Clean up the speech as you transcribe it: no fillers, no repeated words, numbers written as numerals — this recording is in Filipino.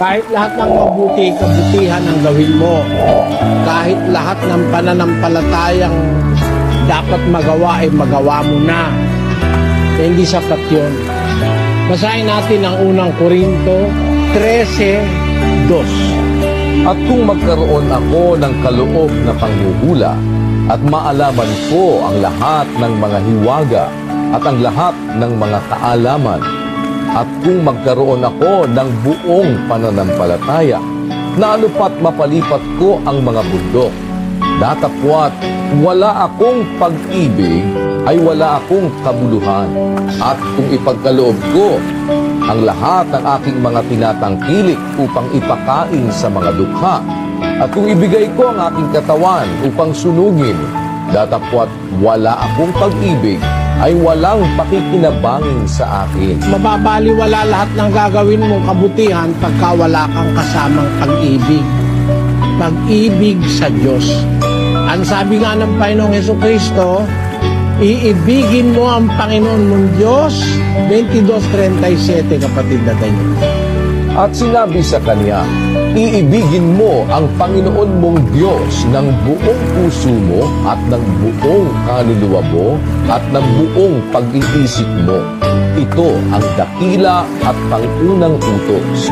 Kahit lahat ng mabuti, kabutihan ang gawin mo. Kahit lahat ng pananampalatayang dapat magawa ay magawa mo na. Hindi sapat yun. Basahin natin ang unang Korinto 13:2. At kung magkaroon ako ng kaloob na panghuhula at maalaman ko ang lahat ng mga hiwaga at ang lahat ng mga kaalaman, at kung magkaroon ako ng buong pananampalataya, na anupat mapalipat ko ang mga bundok, datapwat wala akong pag-ibig, ay wala akong kabuluhan. At kung ipagkaloob ko ang lahat ng aking mga tinatangkilik upang ipakain sa mga dukha, at kung ibigay ko ang aking katawan upang sunugin, datapwat wala akong pag-ibig, ay walang pakikinabangin sa akin. Mababaliwala lahat ng gagawin mong kabutihan pagka wala kang kasamang pag-ibig. Pag-ibig sa Diyos. Ang sabi nga ng Panginoong Hesukristo, iibigin mo ang Panginoon mong Diyos. 22:37, kapatid na tayo. At sinabi sa kanya, iibigin mo ang Panginoon mong Diyos ng buong puso mo at ng buong kaluluwa mo at ng buong pag-iisip mo. Ito ang dakila at pangunang utos.